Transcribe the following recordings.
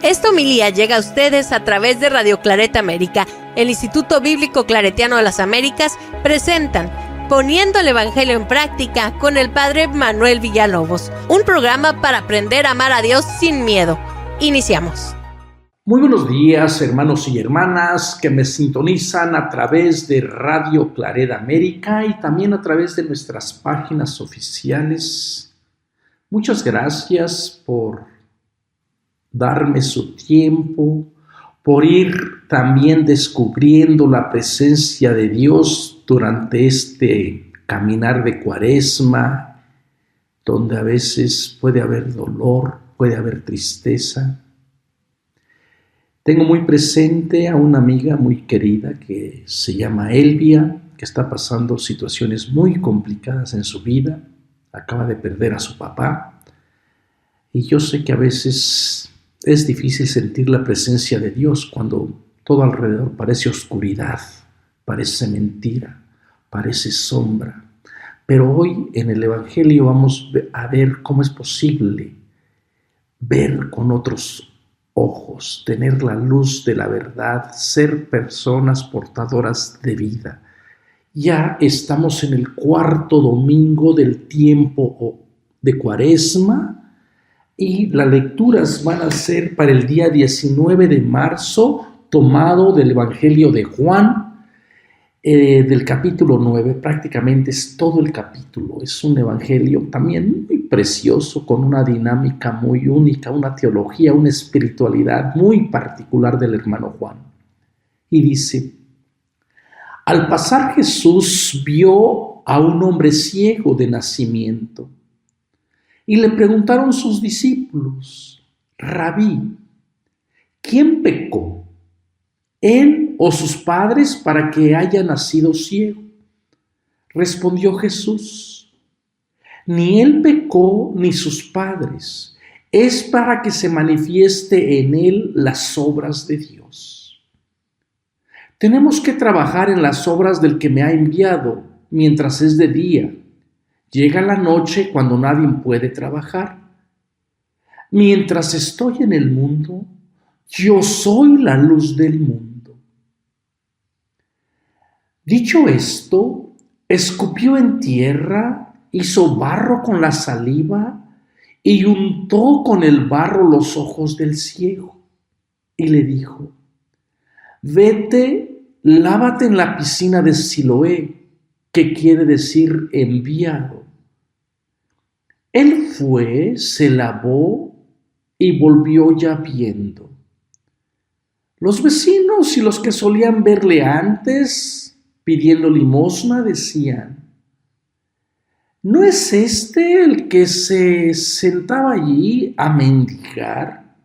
Esta homilía llega a ustedes a través de Radio Claret América. El Instituto Bíblico Claretiano de las Américas presentan Poniendo el Evangelio en Práctica con el Padre Manuel Villalobos, un programa para aprender a amar a Dios sin miedo. Iniciamos. Muy buenos días, hermanos y hermanas que me sintonizan a través de Radio Claret América y también a través de nuestras páginas oficiales. Muchas gracias por darme su tiempo, por ir también descubriendo la presencia de Dios durante este caminar de Cuaresma, donde a veces puede haber dolor, puede haber tristeza. Tengo muy presente a una amiga muy querida que se llama Elvia, que está pasando situaciones muy complicadas en su vida. Acaba de perder a su papá. Y yo sé que a veces es difícil sentir la presencia de Dios cuando todo alrededor parece oscuridad, parece mentira, parece sombra. Pero hoy en el Evangelio vamos a ver cómo es posible ver con otros ojos, tener la luz de la verdad, ser personas portadoras de vida. Ya estamos en el cuarto domingo del tiempo de Cuaresma y las lecturas van a ser para el día 19 de marzo, tomado del Evangelio de Juan, del capítulo 9, prácticamente es todo el capítulo. Es un evangelio también muy precioso, con una dinámica muy única, una teología, una espiritualidad muy particular del hermano Juan. Y dice: al pasar Jesús vio a un hombre ciego de nacimiento y le preguntaron sus discípulos: Rabí, ¿quién pecó, él o sus padres, para que haya nacido ciego? Respondió Jesús: ni él pecó ni sus padres, es para que se manifieste en él las obras de Dios. Tenemos que trabajar en las obras del que me ha enviado mientras es de día. Llega la noche cuando nadie puede trabajar. Mientras estoy en el mundo, yo soy la luz del mundo. Dicho esto, escupió en tierra, hizo barro con la saliva y untó con el barro los ojos del ciego. Y le dijo: vete, lávate en la piscina de Siloé, que quiere decir enviado. Él fue, se lavó y volvió ya viendo. Los vecinos y los que solían verle antes pidiendo limosna decían: ¿no es este el que se sentaba allí a mendigar?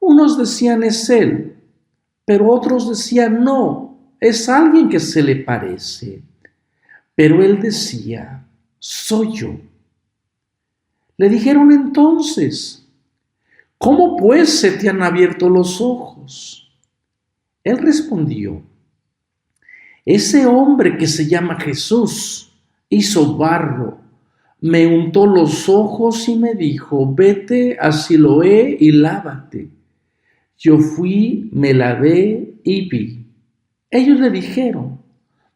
Unos decían: es él, pero otros decían: no, es alguien que se le parece. Pero él decía: soy yo. Le dijeron entonces: ¿cómo pues se te han abierto los ojos? Él respondió: ese hombre que se llama Jesús hizo barro, me untó los ojos y me dijo: vete a Siloé y lávate. Yo fui, me lavé y vi. Ellos le dijeron: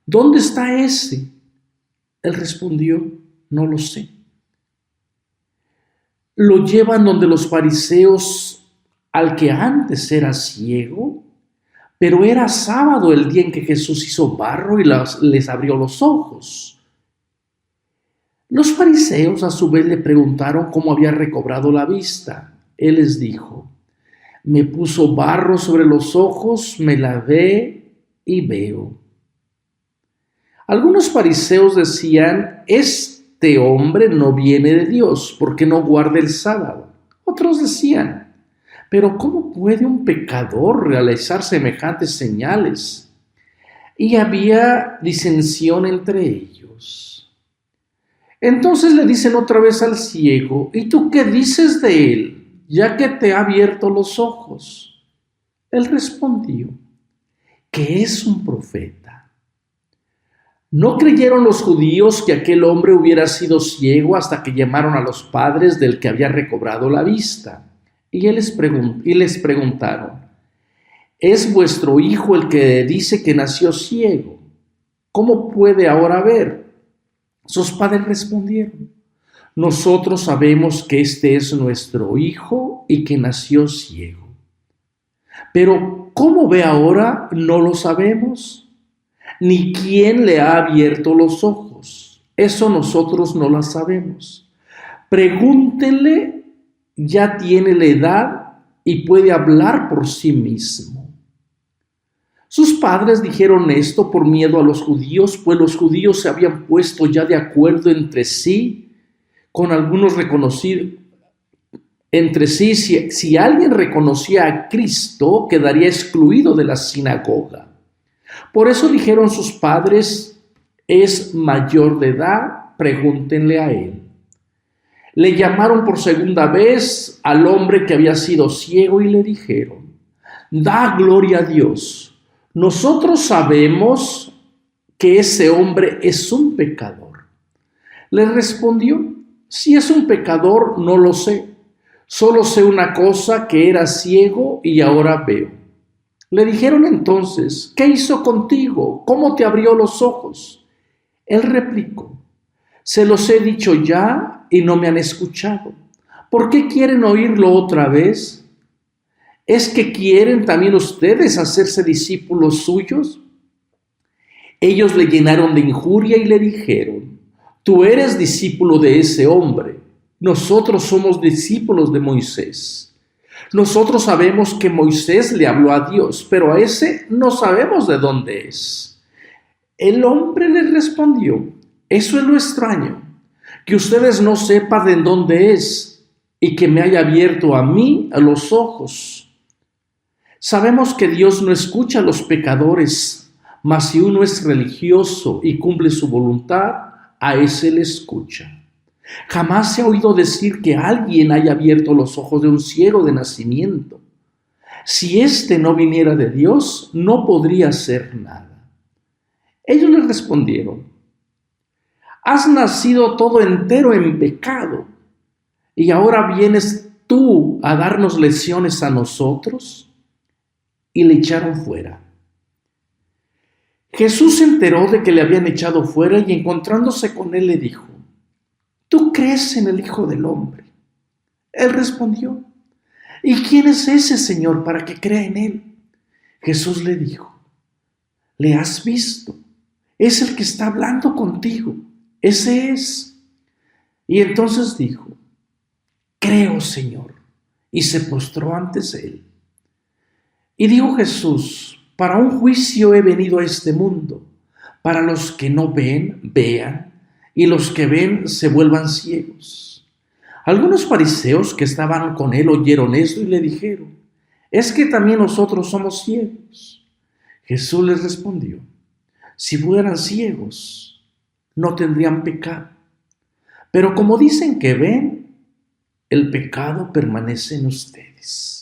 ¿dónde está ese? Él respondió: no lo sé. Lo llevan donde los fariseos al que antes era ciego, pero era sábado el día en que Jesús hizo barro y les abrió los ojos. Los fariseos a su vez le preguntaron cómo había recobrado la vista. Él les dijo: me puso barro sobre los ojos, me lavé y veo. Algunos fariseos decían: este hombre no viene de Dios porque no guarda el sábado. Otros decían: pero ¿cómo puede un pecador realizar semejantes señales? Y había disensión entre ellos. Entonces le dicen otra vez al ciego: ¿y tú qué dices de él, ya que te ha abierto los ojos? Él respondió: que es un profeta. No creyeron los judíos que aquel hombre hubiera sido ciego hasta que llamaron a los padres del que había recobrado la vista. Y les preguntaron: ¿es vuestro hijo el que dice que nació ciego? ¿Cómo puede ahora ver? Sus padres respondieron: nosotros sabemos que este es nuestro hijo y que nació ciego. Pero ¿cómo ve ahora? No lo sabemos, ni quién le ha abierto los ojos. Eso nosotros no lo sabemos. Pregúntenle, ya tiene la edad y puede hablar por sí mismo. Sus padres dijeron esto por miedo a los judíos, pues los judíos se habían puesto ya de acuerdo entre sí, con algunos reconocidos entre sí. Si alguien reconocía a Cristo, quedaría excluido de la sinagoga. Por eso dijeron sus padres: es mayor de edad, pregúntenle a él. Le llamaron por segunda vez al hombre que había sido ciego y le dijeron: da gloria a Dios. Nosotros sabemos que ese hombre es un pecador. Le respondió: si es un pecador, no lo sé. Solo sé una cosa, que era ciego y ahora veo. Le dijeron entonces: ¿qué hizo contigo? ¿Cómo te abrió los ojos? Él replicó: se los he dicho ya y no me han escuchado. ¿Por qué quieren oírlo otra vez? ¿Es que quieren también ustedes hacerse discípulos suyos? Ellos le llenaron de injuria y le dijeron: tú eres discípulo de ese hombre. Nosotros somos discípulos de Moisés. Nosotros sabemos que Moisés le habló a Dios, pero a ese no sabemos de dónde es. El hombre le respondió: eso es lo extraño, que ustedes no sepan de dónde es y que me haya abierto a mí a los ojos. Sabemos que Dios no escucha a los pecadores, mas si uno es religioso y cumple su voluntad, a ese le escucha. Jamás se ha oído decir que alguien haya abierto los ojos de un ciego de nacimiento. Si éste no viniera de Dios, no podría hacer nada. Ellos le respondieron: has nacido todo entero en pecado, y ahora vienes tú a darnos lecciones a nosotros. Y le echaron fuera. Jesús se enteró de que le habían echado fuera y encontrándose con él le dijo: ¿tú crees en el Hijo del Hombre? Él respondió: ¿y quién es ese, Señor, para que crea en él? Jesús le dijo: ¿le has visto? Es el que está hablando contigo. Ese es. Y entonces dijo: creo, Señor. Y se postró ante él. Y dijo Jesús: para un juicio he venido a este mundo, para los que no ven, vean, y los que ven se vuelvan ciegos. Algunos fariseos que estaban con él oyeron esto y le dijeron: ¿es que también nosotros somos ciegos? Jesús les respondió: si fueran ciegos, no tendrían pecado. Pero como dicen que ven, el pecado permanece en ustedes.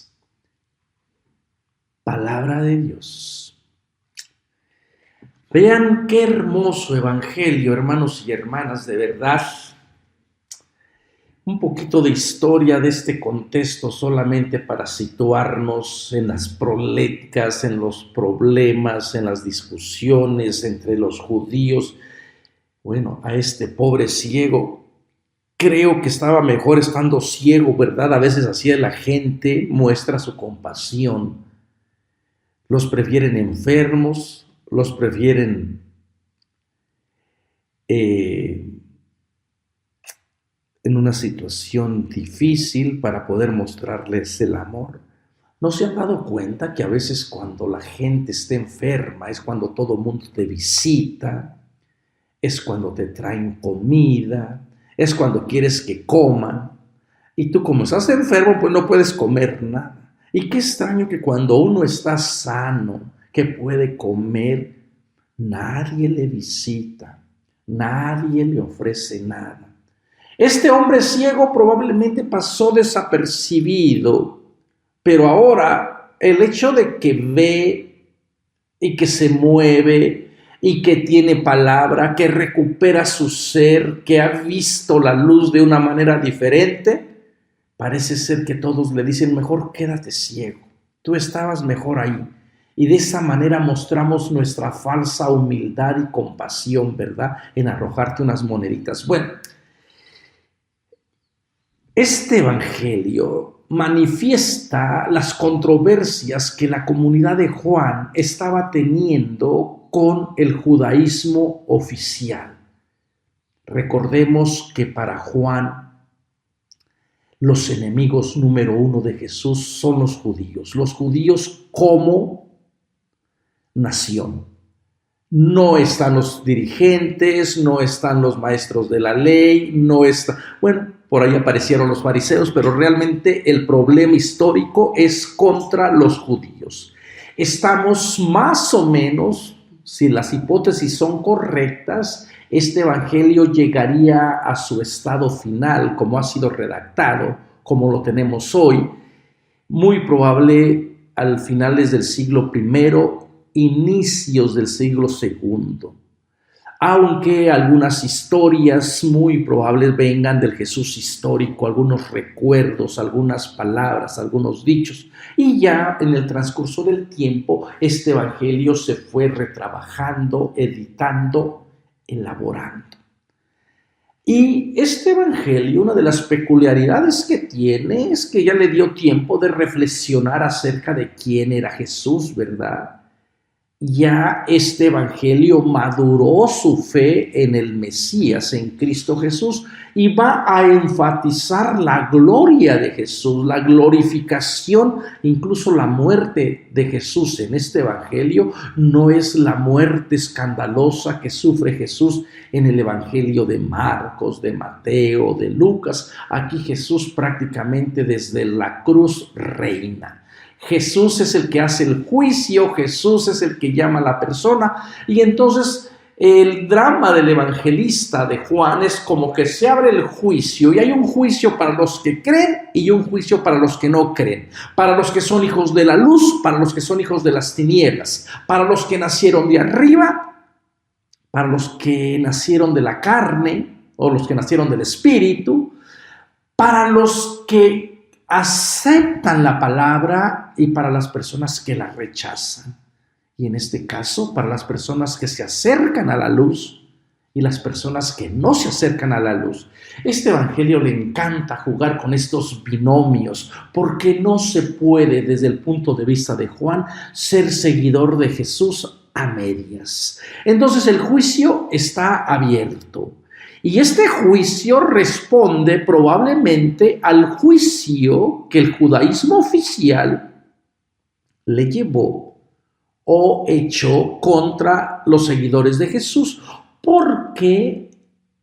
Palabra de Dios. Vean qué hermoso evangelio, hermanos y hermanas, de verdad. Un poquito de historia de este contexto solamente para situarnos en las polémicas, en los problemas, en las discusiones entre los judíos. Bueno, a este pobre ciego, creo que estaba mejor estando ciego, ¿verdad? A veces así la gente muestra su compasión. Los prefieren enfermos, los prefieren en una situación difícil para poder mostrarles el amor. ¿No se han dado cuenta que a veces cuando la gente está enferma es cuando todo el mundo te visita, es cuando te traen comida, es cuando quieres que coman, y tú como estás enfermo pues no puedes comer nada? Y qué extraño que cuando uno está sano, que puede comer, nadie le visita, nadie le ofrece nada. Este hombre ciego probablemente pasó desapercibido, pero ahora el hecho de que ve y que se mueve y que tiene palabra, que recupera su ser, que ha visto la luz de una manera diferente, parece ser que todos le dicen, mejor quédate ciego, tú estabas mejor ahí. Y de esa manera mostramos nuestra falsa humildad y compasión, ¿verdad? En arrojarte unas moneditas. Bueno, este evangelio manifiesta las controversias que la comunidad de Juan estaba teniendo con el judaísmo oficial. Recordemos que para Juan los enemigos número uno de Jesús son los judíos como nación. No están los dirigentes, no están los maestros de la ley, por ahí aparecieron los fariseos, pero realmente el problema histórico es contra los judíos. Estamos más o menos, si las hipótesis son correctas, este evangelio llegaría a su estado final, como ha sido redactado, como lo tenemos hoy, muy probable al finales del siglo I, inicios del siglo II. Aunque algunas historias muy probables vengan del Jesús histórico, algunos recuerdos, algunas palabras, algunos dichos, y ya en el transcurso del tiempo este evangelio se fue retrabajando, editando, elaborando. Y este evangelio, una de las peculiaridades que tiene es que ya le dio tiempo de reflexionar acerca de quién era Jesús, ¿verdad? Ya este evangelio maduró su fe en el Mesías, en Cristo Jesús, y va a enfatizar la gloria de Jesús, la glorificación, incluso la muerte de Jesús en este evangelio no es la muerte escandalosa que sufre Jesús en el evangelio de Marcos, de Mateo, de Lucas. Aquí Jesús prácticamente desde la cruz reina. Jesús es el que hace el juicio, Jesús es el que llama a la persona, y entonces el drama del evangelista de Juan es como que se abre el juicio y hay un juicio para los que creen y un juicio para los que no creen, para los que son hijos de la luz, para los que son hijos de las tinieblas, para los que nacieron de arriba, para los que nacieron de la carne o los que nacieron del espíritu, para los que aceptan la palabra y para las personas que la rechazan. Y en este caso, para las personas que se acercan a la luz y las personas que no se acercan a la luz. Este evangelio le encanta jugar con estos binomios, porque no se puede, desde el punto de vista de Juan, ser seguidor de Jesús a medias. Entonces el juicio está abierto. Y este juicio responde probablemente al juicio que el judaísmo oficial le llevó o echó contra los seguidores de Jesús, porque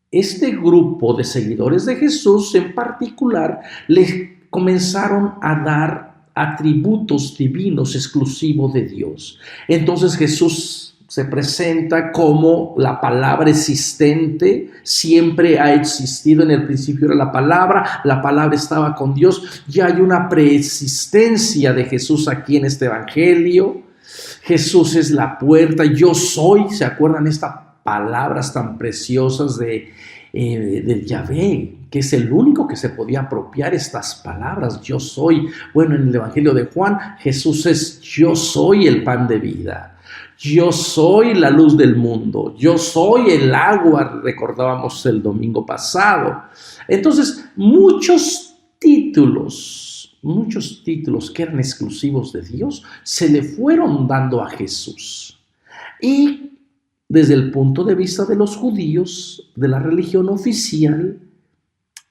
este grupo de seguidores de Jesús en particular le comenzaron a dar atributos divinos exclusivos de Dios. Entonces Jesús se presenta como la palabra existente, siempre ha existido, en el principio era la palabra estaba con Dios, ya hay una preexistencia de Jesús aquí en este evangelio. Jesús es la puerta, yo soy, ¿se acuerdan estas palabras tan preciosas del Yahvé, que es el único que se podía apropiar estas palabras, yo soy? Bueno, en el evangelio de Juan, Jesús es yo soy el pan de vida. Yo soy la luz del mundo, yo soy el agua, recordábamos el domingo pasado. Entonces, muchos títulos que eran exclusivos de Dios se le fueron dando a Jesús. Y desde el punto de vista de los judíos, de la religión oficial,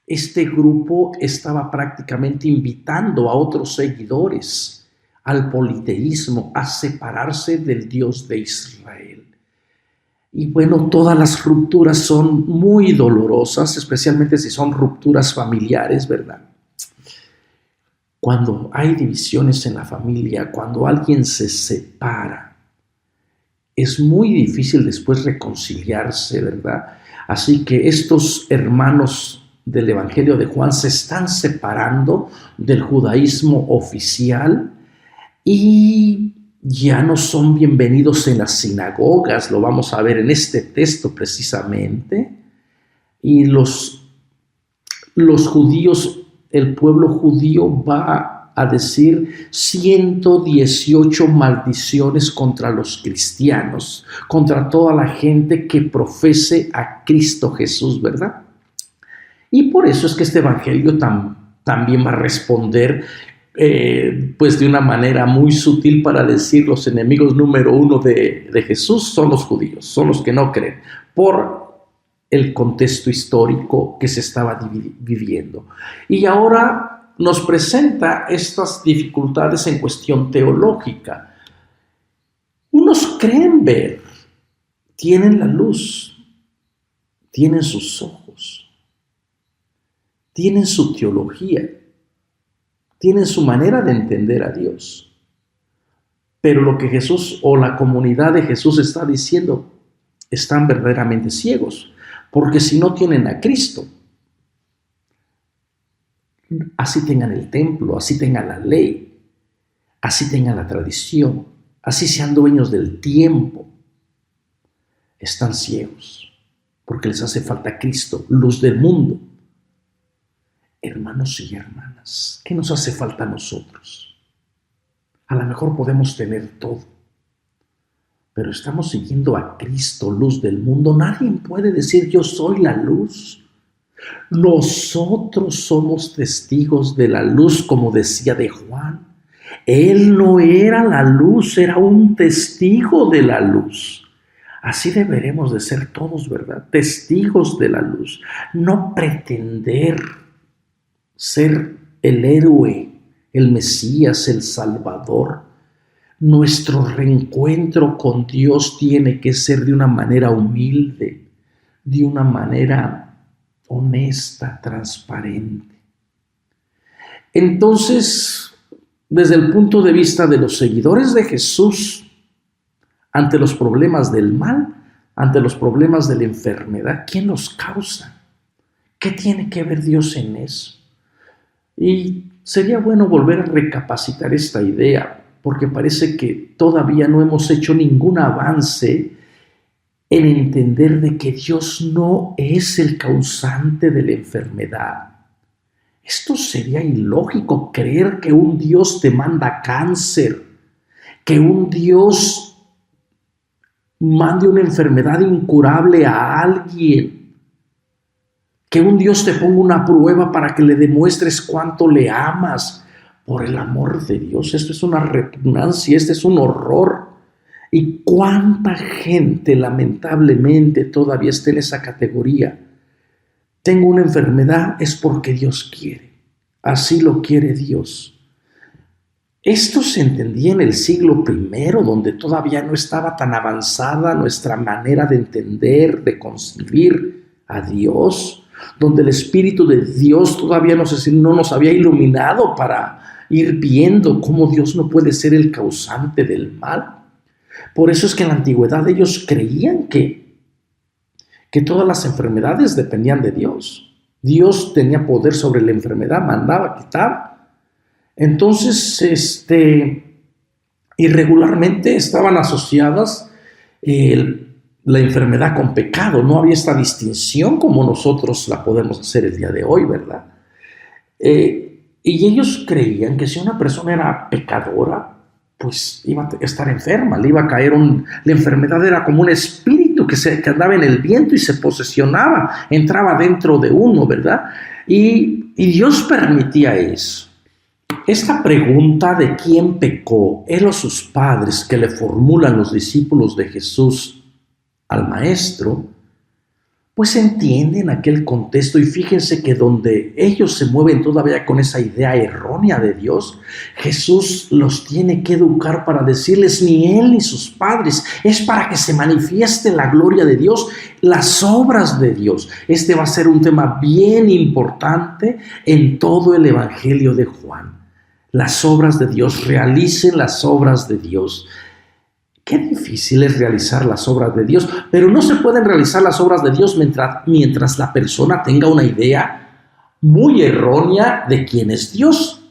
este grupo estaba prácticamente invitando a otros seguidores al politeísmo, a separarse del Dios de Israel. Y bueno, todas las rupturas son muy dolorosas, especialmente si son rupturas familiares, ¿verdad? Cuando hay divisiones en la familia, cuando alguien se separa, es muy difícil después reconciliarse, ¿verdad? Así que estos hermanos del Evangelio de Juan se están separando del judaísmo oficial y ya no son bienvenidos en las sinagogas, lo vamos a ver en este texto precisamente, y los judíos el pueblo judío va a decir 118 maldiciones contra los cristianos, contra toda la gente que profese a Cristo Jesús, ¿verdad? Y por eso es que este evangelio también va a responder pues de una manera muy sutil para decir los enemigos número uno de Jesús son los judíos, son los que no creen, por el contexto histórico que se estaba viviendo. Y ahora nos presenta estas dificultades en cuestión teológica. Unos creen ver, tienen la luz, tienen sus ojos, tienen su teología, tienen su manera de entender a Dios. Pero lo que Jesús o la comunidad de Jesús está diciendo, están verdaderamente ciegos, porque si no tienen a Cristo, así tengan el templo, así tengan la ley, así tengan la tradición, así sean dueños del tiempo, están ciegos, porque les hace falta Cristo, luz del mundo. Hermanos y hermanas, ¿qué nos hace falta a nosotros? A lo mejor podemos tener todo, pero estamos siguiendo a Cristo, luz del mundo. Nadie puede decir yo soy la luz. Nosotros somos testigos de la luz, como decía de Juan. Él no era la luz, era un testigo de la luz. Así deberemos de ser todos, ¿verdad? Testigos de la luz. No pretender ser el héroe, el Mesías, el Salvador. Nuestro reencuentro con Dios tiene que ser de una manera humilde, de una manera honesta, transparente. Entonces, desde el punto de vista de los seguidores de Jesús, ante los problemas del mal, ante los problemas de la enfermedad, ¿quién los causa? ¿Qué tiene que ver Dios en eso? Y sería bueno volver a recapacitar esta idea, porque parece que todavía no hemos hecho ningún avance en entender de que Dios no es el causante de la enfermedad. Esto sería ilógico, creer que un Dios te manda cáncer, que un Dios mande una enfermedad incurable a alguien, que un Dios te ponga una prueba para que le demuestres cuánto le amas. Por el amor de Dios, esto es una repugnancia, este es un horror. Y cuánta gente lamentablemente todavía está en esa categoría. Tengo una enfermedad, es porque Dios quiere. Así lo quiere Dios. Esto se entendía en el siglo I, donde todavía no estaba tan avanzada nuestra manera de entender, de concebir a Dios, donde el Espíritu de Dios todavía no nos había iluminado para ir viendo cómo Dios no puede ser el causante del mal. Por eso es que en la antigüedad ellos creían que todas las enfermedades dependían de Dios. Dios tenía poder sobre la enfermedad, mandaba, quitaba. Entonces, irregularmente estaban asociadas la enfermedad con pecado. No había esta distinción como nosotros la podemos hacer el día de hoy, ¿verdad? Y ellos creían que si una persona era pecadora, pues iba a estar enferma, le iba a caer la enfermedad era como un espíritu que andaba en el viento y se posesionaba, entraba dentro de uno, ¿verdad? Y Dios permitía eso. Esta pregunta de quién pecó, él o sus padres, que le formulan los discípulos de Jesús al maestro, pues entienden aquel contexto y fíjense que donde ellos se mueven todavía con esa idea errónea de Dios, Jesús los tiene que educar para decirles ni él ni sus padres, es para que se manifieste la gloria de Dios, las obras de Dios. Este va a ser un tema bien importante en todo el Evangelio de Juan. Las obras de Dios, realicen las obras de Dios. Qué difícil es realizar las obras de Dios, pero no se pueden realizar las obras de Dios mientras la persona tenga una idea muy errónea de quién es Dios.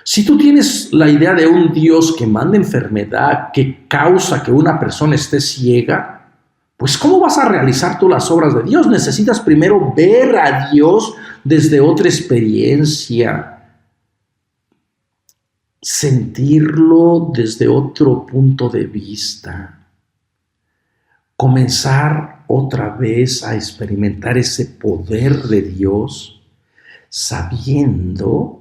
Si tú tienes la idea de un Dios que manda enfermedad, que causa que una persona esté ciega, pues ¿cómo vas a realizar tú las obras de Dios? Necesitas primero ver a Dios desde otra experiencia, sentirlo desde otro punto de vista, comenzar otra vez a experimentar ese poder de Dios, sabiendo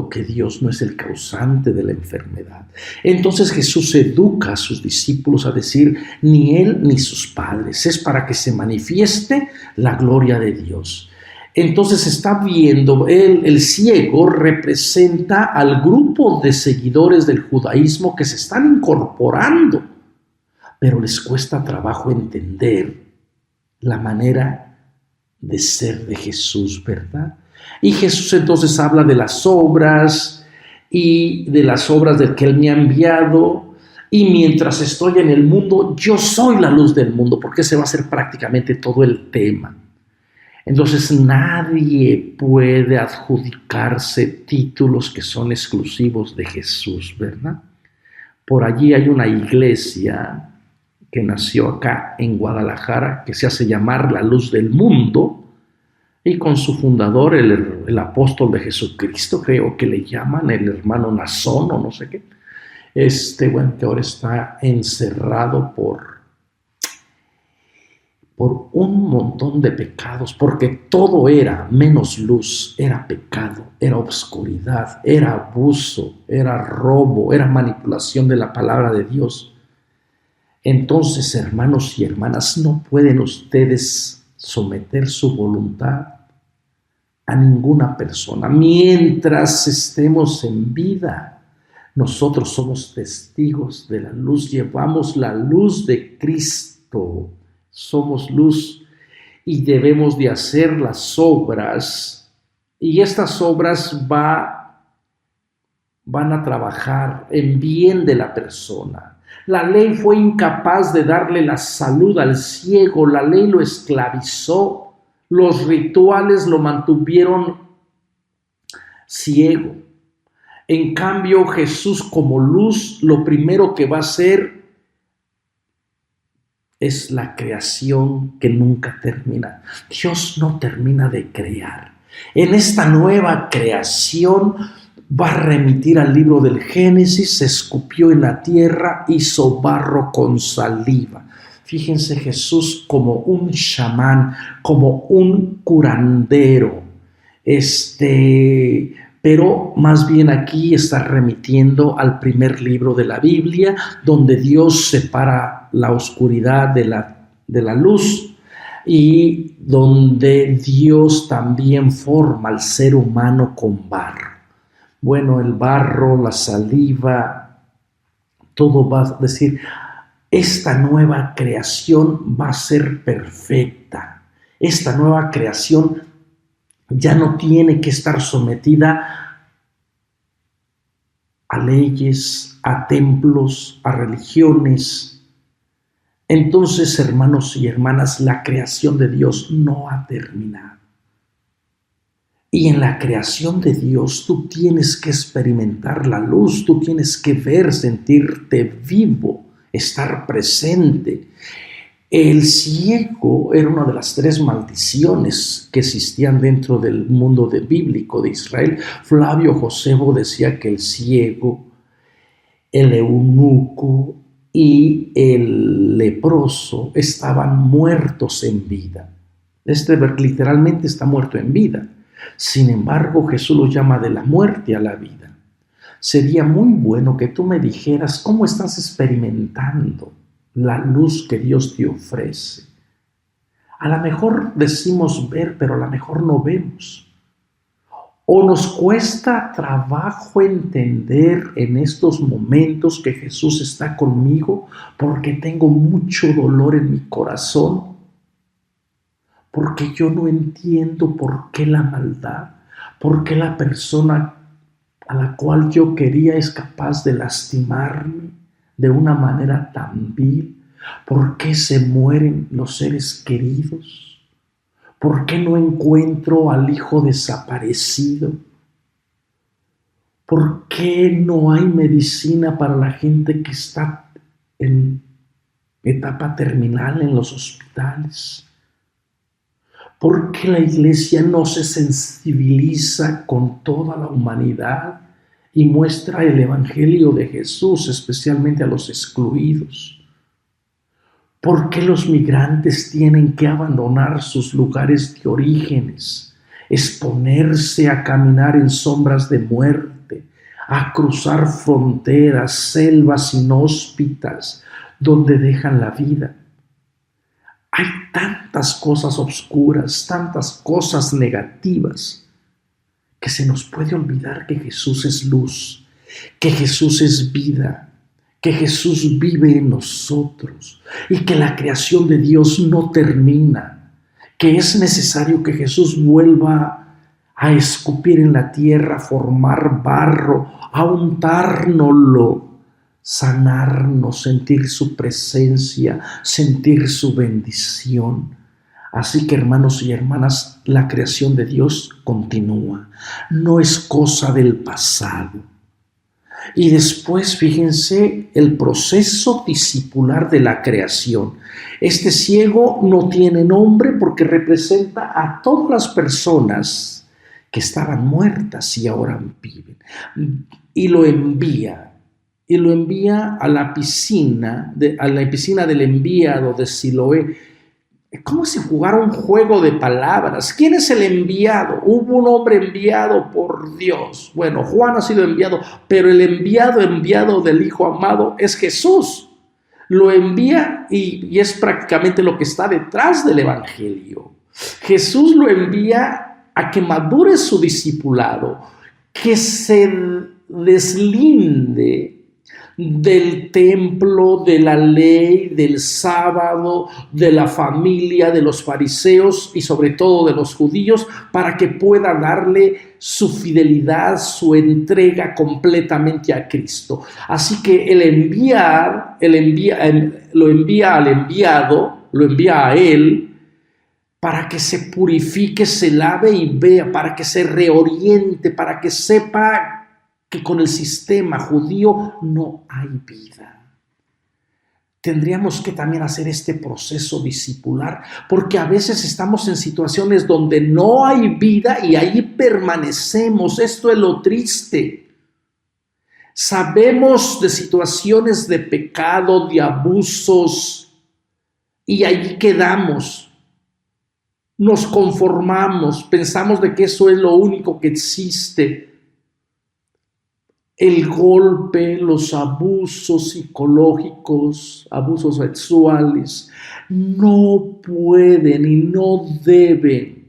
que Dios no es el causante de la enfermedad. Entonces Jesús educa a sus discípulos a decir, ni él ni sus padres, es para que se manifieste la gloria de Dios. Entonces está viendo, el ciego representa al grupo de seguidores del judaísmo que se están incorporando, pero les cuesta trabajo entender la manera de ser de Jesús, ¿verdad? Y Jesús entonces habla de las obras y de las obras del que Él me ha enviado. Y mientras estoy en el mundo, yo soy la luz del mundo, porque ese va a ser prácticamente todo el tema. Entonces nadie puede adjudicarse títulos que son exclusivos de Jesús, ¿verdad? Por allí hay una iglesia que nació acá en Guadalajara, que se hace llamar la luz del mundo, y con su fundador, el apóstol de Jesucristo, creo que le llaman, el hermano Nazón o no sé qué, que ahora está encerrado por un montón de pecados, porque todo era menos luz, era pecado, era obscuridad, era abuso, era robo, era manipulación de la palabra de Dios. Entonces, hermanos y hermanas, no pueden ustedes someter su voluntad a ninguna persona. Mientras estemos en vida, nosotros somos testigos de la luz, llevamos la luz de Cristo, somos luz y debemos de hacer las obras, y estas obras van a trabajar en bien de la persona. La ley fue incapaz de darle la salud al ciego, la ley lo esclavizó, los rituales lo mantuvieron ciego. En cambio, Jesús como luz, lo primero que va a hacer es la creación que nunca termina. Dios no termina de crear. En esta nueva creación va a remitir al libro del Génesis, se escupió en la tierra, hizo barro con saliva. Fíjense, Jesús como un chamán, como un curandero, pero más bien aquí está remitiendo al primer libro de la Biblia, donde Dios separa la oscuridad de la luz y donde Dios también forma al ser humano con barro. Bueno, el barro, la saliva, todo va a decir, esta nueva creación va a ser perfecta. Esta nueva creación ya no tiene que estar sometida a leyes, a templos, a religiones. Entonces, hermanos y hermanas, la creación de Dios no ha terminado. Y en la creación de Dios tú tienes que experimentar la luz, tú tienes que ver, sentirte vivo, estar presente. El ciego era una de las 3 maldiciones que existían dentro del mundo bíblico de Israel. Flavio Josefo decía que el ciego, el eunuco y el leproso estaban muertos en vida. Literalmente está muerto en vida. Sin embargo, Jesús lo llama de la muerte a la vida. Sería muy bueno que tú me dijeras cómo estás experimentando la luz que Dios te ofrece. A lo mejor decimos ver, pero a lo mejor no vemos. O nos cuesta trabajo entender en estos momentos que Jesús está conmigo porque tengo mucho dolor en mi corazón, porque yo no entiendo por qué la maldad, por qué la persona a la cual yo quería es capaz de lastimarme de una manera tan vil. ¿Por qué se mueren los seres queridos? ¿Por qué no encuentro al hijo desaparecido? ¿Por qué no hay medicina para la gente que está etapa terminal en los hospitales. ¿Por qué la iglesia no se sensibiliza con toda la humanidad y muestra el evangelio de Jesús, especialmente a los excluidos? ¿Por qué los migrantes tienen que abandonar sus lugares de orígenes, exponerse a caminar en sombras de muerte, a cruzar fronteras, selvas inhóspitas, donde dejan la vida? Hay tantas cosas oscuras, tantas cosas negativas, que se nos puede olvidar que Jesús es luz, que Jesús es vida, que Jesús vive en nosotros y que la creación de Dios no termina, que es necesario que Jesús vuelva a escupir en la tierra, formar barro, a untárnoslo, sanarnos, sentir su presencia, sentir su bendición. Así que, hermanos y hermanas, la creación de Dios continúa, no es cosa del pasado. Y después, fíjense, el proceso discipular de la creación. Este ciego no tiene nombre porque representa a todas las personas que estaban muertas y ahora viven. Y lo envía a la piscina del enviado de Siloé. Es como si jugara un juego de palabras. ¿Quién es el enviado? Hubo un hombre enviado por Dios. Bueno, Juan ha sido enviado, pero el enviado del Hijo amado es Jesús. Lo envía y es prácticamente lo que está detrás del Evangelio. Jesús lo envía a que madure su discipulado, que se deslinde del templo, de la ley, del sábado, de la familia, de los fariseos y sobre todo de los judíos, para que pueda darle su fidelidad, su entrega completamente a Cristo. Así que lo envía al enviado, lo envía a él, para que se purifique, se lave y vea, para que se reoriente, para que sepa que con el sistema judío no hay vida. Tendríamos que también hacer este proceso discipular, porque a veces estamos en situaciones donde no hay vida y ahí permanecemos. Esto es lo triste. Sabemos de situaciones de pecado, de abusos, y allí quedamos. Nos conformamos, pensamos de que eso es lo único que existe. El golpe, los abusos psicológicos, abusos sexuales, no pueden y no deben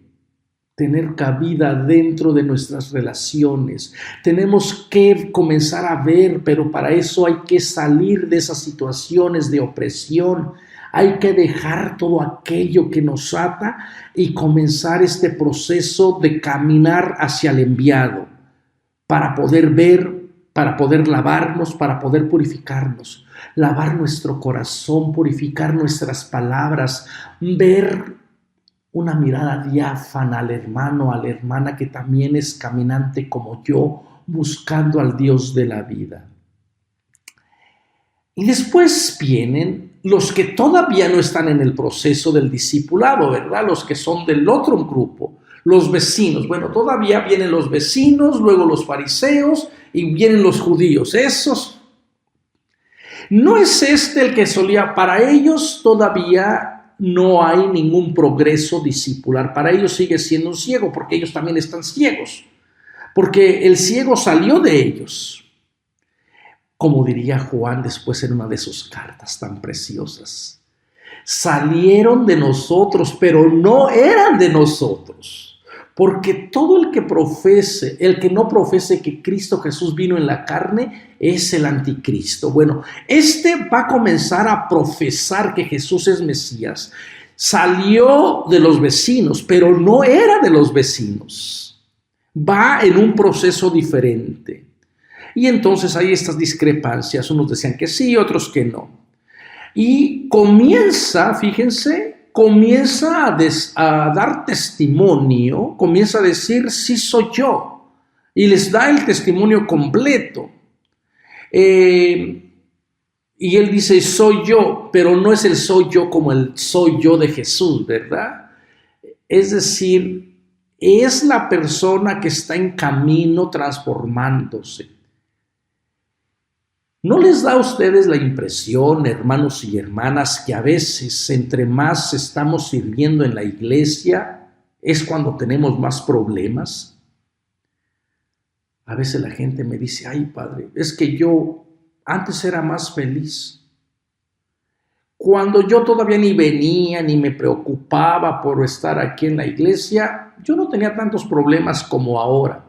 tener cabida dentro de nuestras relaciones. Tenemos que comenzar a ver, pero para eso hay que salir de esas situaciones de opresión. Hay que dejar todo aquello que nos ata y comenzar este proceso de caminar hacia el enviado para poder ver, para poder lavarnos, para poder purificarnos, lavar nuestro corazón, purificar nuestras palabras, ver una mirada diáfana al hermano, a la hermana que también es caminante como yo, buscando al Dios de la vida. Y después vienen los que todavía no están en el proceso del discipulado, ¿verdad? Los que son del otro grupo, los vecinos. Bueno, todavía vienen los vecinos, luego los fariseos y vienen los judíos. Esos, no es el que solía, para ellos todavía no hay ningún progreso discipular. Para ellos sigue siendo un ciego, porque ellos también están ciegos, porque el ciego salió de ellos. Como diría Juan después en una de sus cartas tan preciosas, salieron de nosotros, pero no eran de nosotros. Porque todo el que no profese que Cristo Jesús vino en la carne, es el anticristo. Bueno, va a comenzar a profesar que Jesús es Mesías. Salió de los vecinos, pero no era de los vecinos. Va en un proceso diferente. Y entonces hay estas discrepancias. Unos decían que sí, otros que no. Y comienza a dar testimonio, comienza a decir, sí soy yo, y les da el testimonio completo. Y él dice, soy yo, pero no es el soy yo como el soy yo de Jesús, ¿verdad? Es decir, es la persona que está en camino transformándose. ¿No les da a ustedes la impresión, hermanos y hermanas, que a veces entre más estamos sirviendo en la iglesia es cuando tenemos más problemas? A veces la gente me dice, ay padre, es que yo antes era más feliz. Cuando yo todavía ni venía ni me preocupaba por estar aquí en la iglesia, yo no tenía tantos problemas como ahora.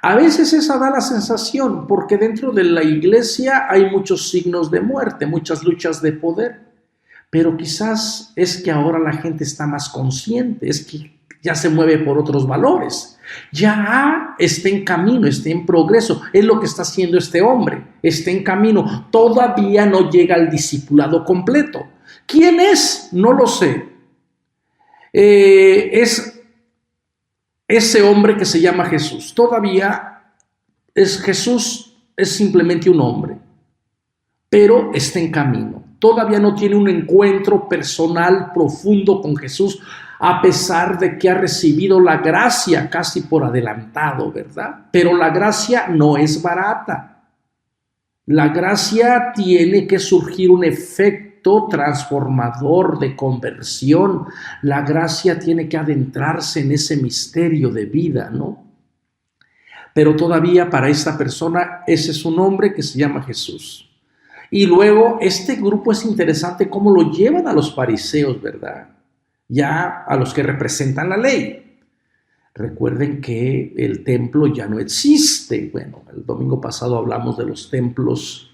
A veces esa da la sensación, porque dentro de la iglesia hay muchos signos de muerte, muchas luchas de poder, pero quizás es que ahora la gente está más consciente, es que ya se mueve por otros valores, ya está en camino, está en progreso, es lo que está haciendo este hombre, está en camino, todavía no llega al discipulado completo. ¿Quién es? No lo sé. Es ese hombre que se llama Jesús. Todavía Jesús es simplemente un hombre, pero está en camino. Todavía no tiene un encuentro personal profundo con Jesús, a pesar de que ha recibido la gracia casi por adelantado, ¿verdad? Pero la gracia no es barata. La gracia tiene que surgir un efecto transformador de conversión. La gracia tiene que adentrarse en ese misterio de vida, ¿no? Pero todavía para esta persona ese es un hombre que se llama Jesús. Y luego este grupo es interesante cómo lo llevan a los fariseos, ¿verdad? Ya a los que representan la ley. Recuerden que el templo ya no existe. Bueno, el domingo pasado hablamos de los templos.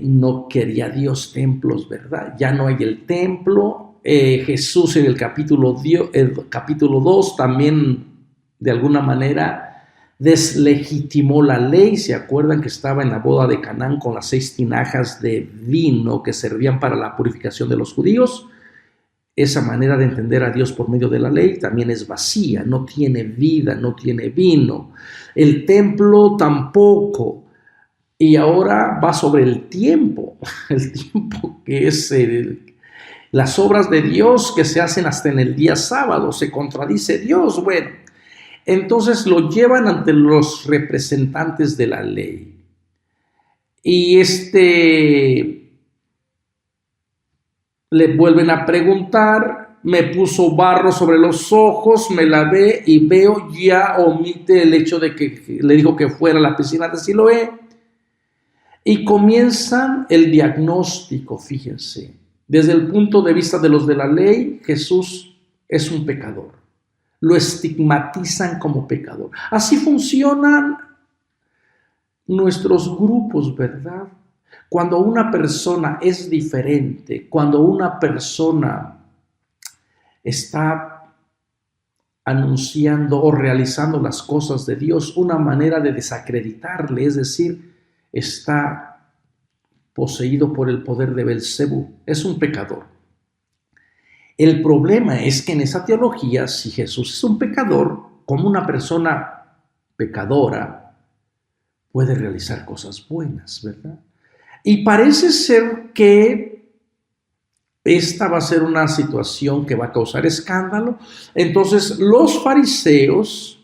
No quería Dios templos, ¿verdad? Ya no hay el templo. Jesús en el capítulo 2 también de alguna manera deslegitimó la ley. ¿Se acuerdan que estaba en la boda de Canaán con las 6 tinajas de vino que servían para la purificación de los judíos? Esa manera de entender a Dios por medio de la ley también es vacía, no tiene vida, no tiene vino. El templo tampoco. Y ahora va sobre el tiempo que es las obras de Dios que se hacen hasta en el día sábado. Se contradice Dios. Bueno, entonces lo llevan ante los representantes de la ley. Y le vuelven a preguntar, me puso barro sobre los ojos, me lavé y veo, ya omite el hecho de que le dijo que fuera a la piscina de Siloé. Y comienzan el diagnóstico, fíjense. Desde el punto de vista de los de la ley, Jesús es un pecador. Lo estigmatizan como pecador. Así funcionan nuestros grupos, ¿verdad? Cuando una persona es diferente, cuando una persona está anunciando o realizando las cosas de Dios, una manera de desacreditarle, es decir, está poseído por el poder de Belcebú, es un pecador. El problema es que en esa teología, si Jesús es un pecador, como una persona pecadora puede realizar cosas buenas, ¿verdad? Y parece ser que esta va a ser una situación que va a causar escándalo. Entonces los fariseos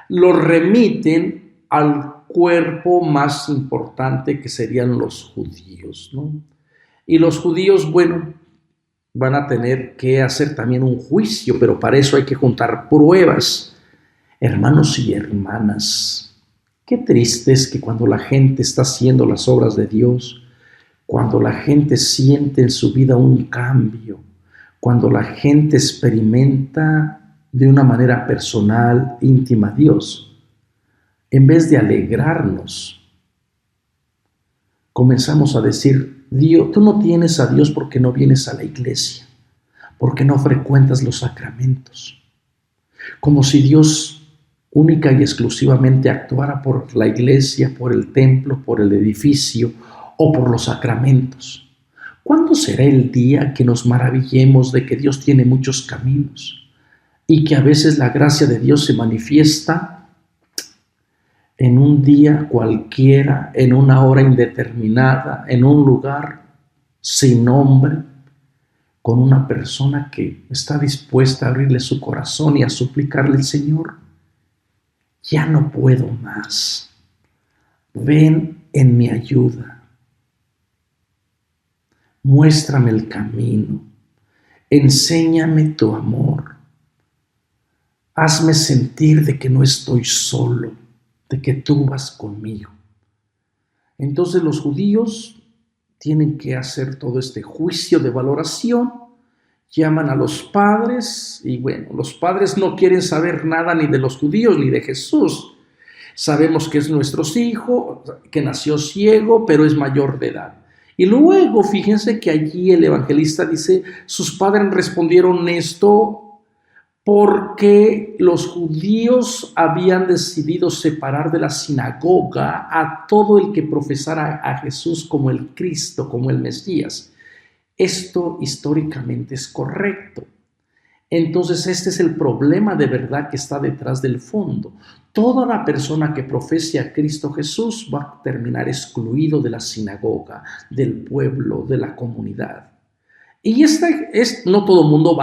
lo remiten al cuerpo más importante, que serían los judíos, ¿no? Y los judíos, bueno, van a tener que hacer también un juicio, pero para eso hay que juntar pruebas. Hermanos y hermanas, qué triste es que cuando la gente está haciendo las obras de Dios, cuando la gente siente en su vida un cambio, cuando la gente experimenta de una manera personal, íntima a Dios, en vez de alegrarnos, comenzamos a decir, Dios, tú no tienes a Dios porque no vienes a la iglesia, porque no frecuentas los sacramentos. Como si Dios única y exclusivamente actuara por la iglesia, por el templo, por el edificio o por los sacramentos. ¿Cuándo será el día que nos maravillemos de que Dios tiene muchos caminos y que a veces la gracia de Dios se manifiesta en un día cualquiera, en una hora indeterminada, en un lugar sin nombre, con una persona que está dispuesta a abrirle su corazón y a suplicarle al Señor, ya no puedo más, ven en mi ayuda, muéstrame el camino, enséñame tu amor, hazme sentir de que no estoy solo, de que tú vas conmigo. Entonces los judíos tienen que hacer todo este juicio de valoración, llaman a los padres y bueno, los padres no quieren saber nada ni de los judíos ni de Jesús. Sabemos que es nuestro hijo, que nació ciego, pero es mayor de edad. Y luego fíjense que allí el evangelista dice, sus padres respondieron esto porque los judíos habían decidido separar de la sinagoga a todo el que profesara a Jesús como el Cristo, como el Mesías. Esto históricamente es correcto. Entonces este es el problema de verdad que está detrás del fondo. Toda la persona que profese a Cristo Jesús va a terminar excluido de la sinagoga, del pueblo, de la comunidad. Y no todo mundo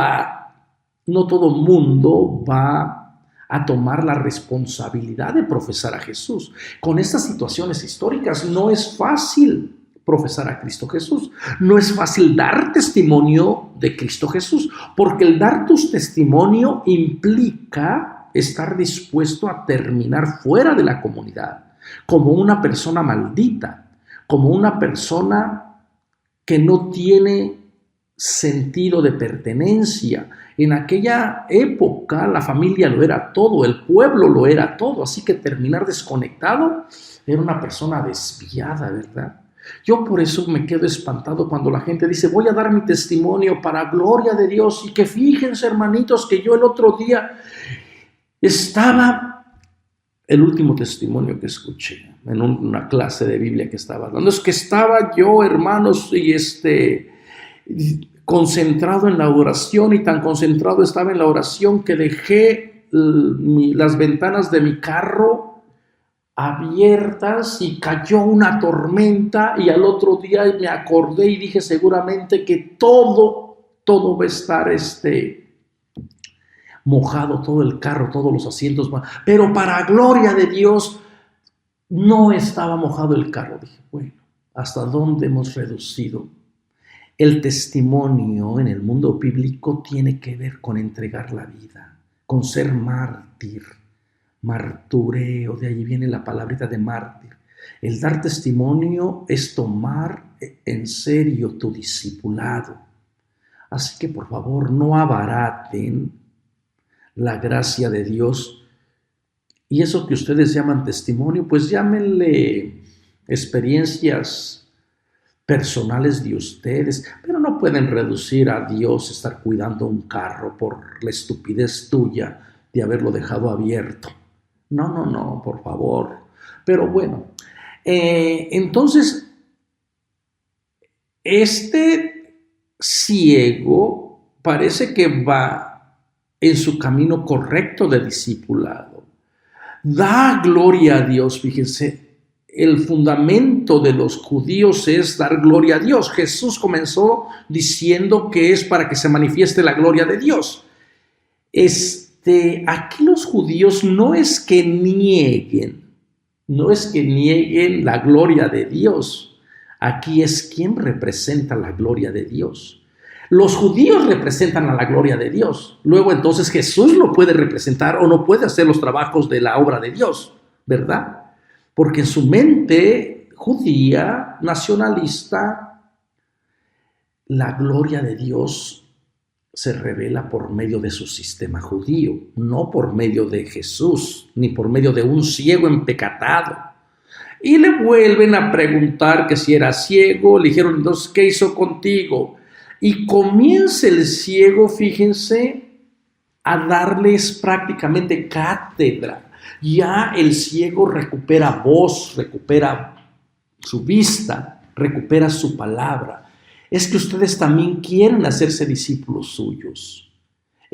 va a tomar la responsabilidad de profesar a Jesús. Con estas situaciones históricas no es fácil profesar a Cristo Jesús. No es fácil dar testimonio de Cristo Jesús, porque el dar tu testimonio implica estar dispuesto a terminar fuera de la comunidad, como una persona maldita, como una persona que no tiene sentido de pertenencia. En aquella época la familia lo era todo, el pueblo lo era todo, así que terminar desconectado era una persona desviada, ¿verdad? Yo por eso me quedo espantado cuando la gente dice, voy a dar mi testimonio para gloria de Dios, y que fíjense, hermanitos, que yo el otro día el último testimonio que escuché en una clase de Biblia que estaba dando, es que estaba yo, hermanos, concentrado en la oración, y tan concentrado estaba en la oración que dejé las ventanas de mi carro abiertas y cayó una tormenta, y al otro día me acordé y dije, seguramente que todo va a estar mojado, todo el carro, todos los asientos, pero para gloria de Dios no estaba mojado el carro. Dije, bueno, ¿hasta dónde hemos reducido? El testimonio en el mundo bíblico tiene que ver con entregar la vida, con ser mártir, martureo, de allí viene la palabrita de mártir. El dar testimonio es tomar en serio tu discipulado. Así que por favor no abaraten la gracia de Dios, y eso que ustedes llaman testimonio, pues llámenle experiencias personales de ustedes, pero no pueden reducir a Dios estar cuidando un carro por la estupidez tuya de haberlo dejado abierto. No, por favor. Pero bueno, entonces, este ciego parece que va en su camino correcto de discipulado. Da gloria a Dios, fíjense. El fundamento de los judíos es dar gloria a Dios. Jesús comenzó diciendo que es para que se manifieste la gloria de Dios. Aquí los judíos no es que nieguen la gloria de Dios. Aquí es quien representa la gloria de Dios. Los judíos representan a la gloria de Dios. Luego entonces Jesús lo puede representar o no puede hacer los trabajos de la obra de Dios, ¿verdad? Porque en su mente judía, nacionalista, la gloria de Dios se revela por medio de su sistema judío, no por medio de Jesús, ni por medio de un ciego empecatado. Y le vuelven a preguntar que si era ciego, le dijeron, entonces, ¿qué hizo contigo? Y comienza el ciego, fíjense, a darles prácticamente cátedra. Ya el ciego recupera voz, recupera su vista, recupera su palabra. Es que ustedes también quieren hacerse discípulos suyos.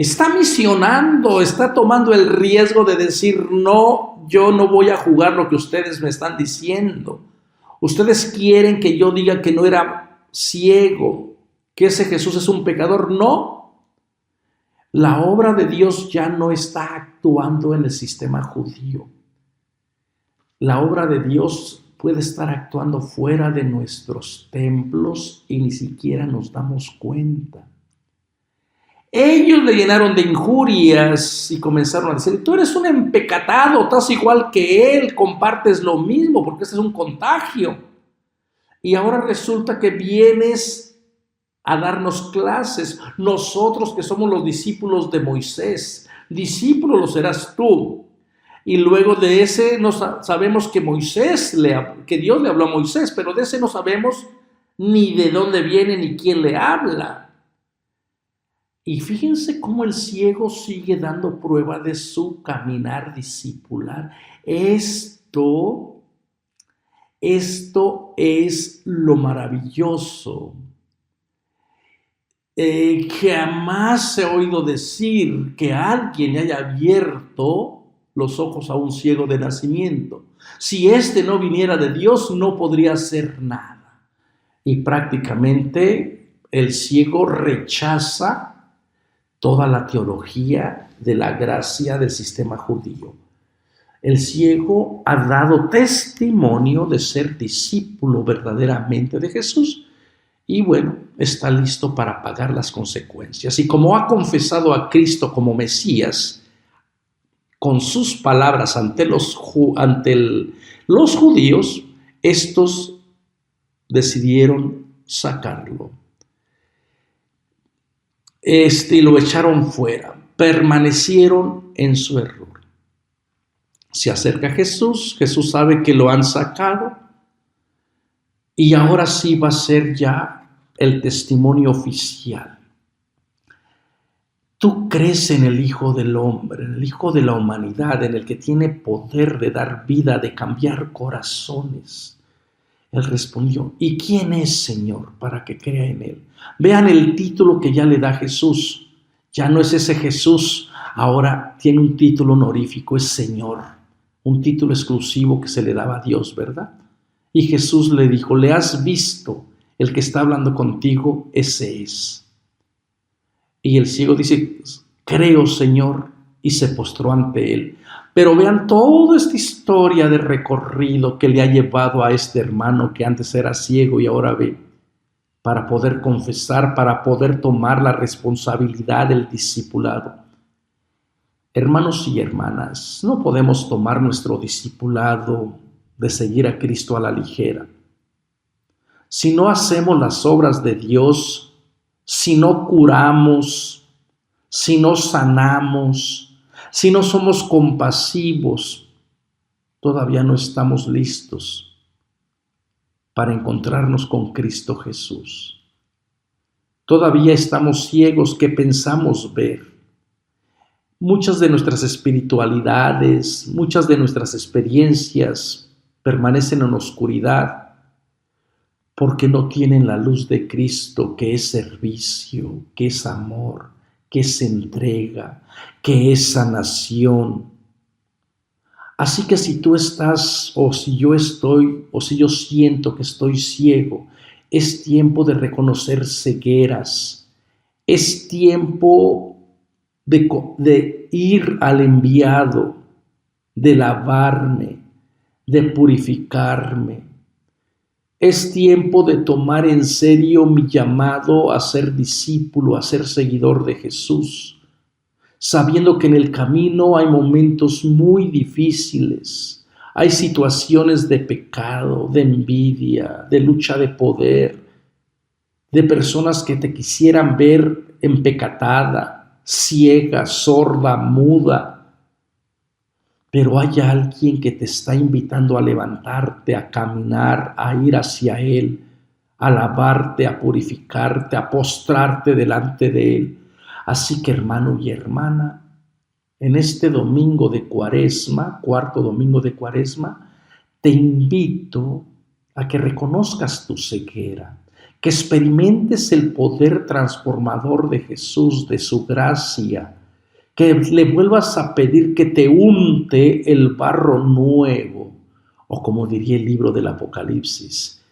Está misionando, está tomando el riesgo de decir, no, yo no voy a jugar lo que ustedes me están diciendo. Ustedes quieren que yo diga que no era ciego, que ese Jesús es un pecador. No, la obra de Dios ya no está actuando en el sistema judío. La obra de Dios puede estar actuando fuera de nuestros templos y ni siquiera nos damos cuenta. Ellos le llenaron de injurias y comenzaron a decir, tú eres un empecatado, estás igual que él, compartes lo mismo, porque este es un contagio. Y ahora resulta que vienes a darnos clases, nosotros que somos los discípulos de Moisés, discípulo lo serás tú. Y luego de ese no sabemos que que Dios le habló a Moisés, pero de ese no sabemos ni de dónde viene ni quién le habla. Y fíjense cómo el ciego sigue dando prueba de su caminar discipular. Esto es lo maravilloso. Jamás he oído decir que alguien haya abierto los ojos a un ciego de nacimiento. Si éste no viniera de Dios, no podría hacer nada. Y prácticamente el ciego rechaza toda la teología de la gracia del sistema judío. El ciego ha dado testimonio de ser discípulo verdaderamente de Jesús y bueno, está listo para pagar las consecuencias. Y como ha confesado a Cristo como Mesías, con sus palabras ante los judíos, estos decidieron sacarlo. Y lo echaron fuera, permanecieron en su error. Se acerca Jesús sabe que lo han sacado y ahora sí va a ser ya el testimonio oficial. ¿Tú crees en el Hijo del Hombre, en el Hijo de la humanidad, en el que tiene poder de dar vida, de cambiar corazones? Él respondió, ¿y quién es, Señor, para que crea en él? Vean el título que ya le da Jesús. Ya no es ese Jesús, ahora tiene un título honorífico, es Señor. Un título exclusivo que se le daba a Dios, ¿verdad? Y Jesús le dijo, ¿le has visto? El que está hablando contigo, ese es. Y el ciego dice, creo, Señor, y se postró ante él. Pero vean toda esta historia de recorrido que le ha llevado a este hermano que antes era ciego y ahora ve, para poder confesar, para poder tomar la responsabilidad del discipulado. Hermanos y hermanas, no podemos tomar nuestro discipulado de seguir a Cristo a la ligera. Si no hacemos las obras de Dios, si no curamos, si no sanamos, si no somos compasivos, todavía no estamos listos para encontrarnos con Cristo Jesús. Todavía estamos ciegos que pensamos ver. Muchas de nuestras espiritualidades, muchas de nuestras experiencias permanecen en oscuridad porque no tienen la luz de Cristo, que es servicio, que es amor, que es entrega, que es sanación. Así que si tú estás, o si yo estoy, o si yo siento que estoy ciego, es tiempo de reconocer cegueras, es tiempo de ir al enviado, de lavarme, de purificarme. Es tiempo de tomar en serio mi llamado a ser discípulo, a ser seguidor de Jesús, sabiendo que en el camino hay momentos muy difíciles, hay situaciones de pecado, de envidia, de lucha de poder, de personas que te quisieran ver empecatada, ciega, sorda, muda. Pero hay alguien que te está invitando a levantarte, a caminar, a ir hacia Él, a alabarte, a purificarte, a postrarte delante de Él. Así que, hermano y hermana, en este domingo de Cuaresma, cuarto domingo de Cuaresma, te invito a que reconozcas tu ceguera, que experimentes el poder transformador de Jesús, de su gracia, que le vuelvas a pedir que te unte el barro nuevo, o como diría el libro del Apocalipsis,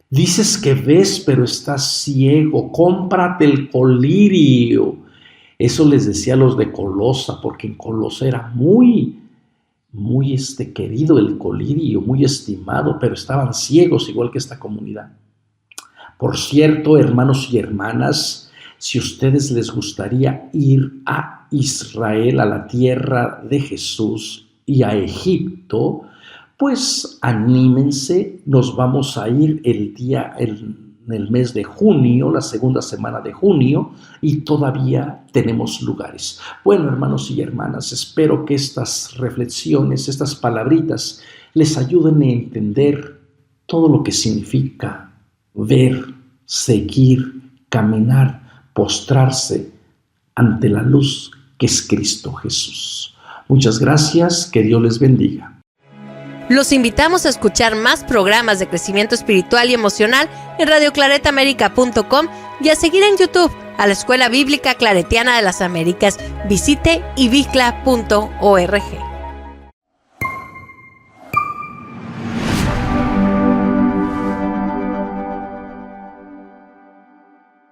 dices que ves pero estás ciego, cómprate el colirio. Eso les decía a los de Colosa, porque en Colosa era muy querido el colirio, muy estimado, pero estaban ciegos igual que esta comunidad. Por cierto, hermanos y hermanas, si a ustedes les gustaría ir a Israel, a la tierra de Jesús y a Egipto, pues anímense, nos vamos a ir en el mes de junio, la segunda semana de junio, y todavía tenemos lugares. Bueno, hermanos y hermanas, espero que estas reflexiones, estas palabritas, les ayuden a entender todo lo que significa ver, seguir, caminar, postrarse ante la luz que es Cristo Jesús. Muchas gracias, que Dios les bendiga. Los invitamos a escuchar más programas de crecimiento espiritual y emocional en radioclaretaamerica.com y a seguir en YouTube a la Escuela Bíblica Claretiana de las Américas. Visite ibicla.org.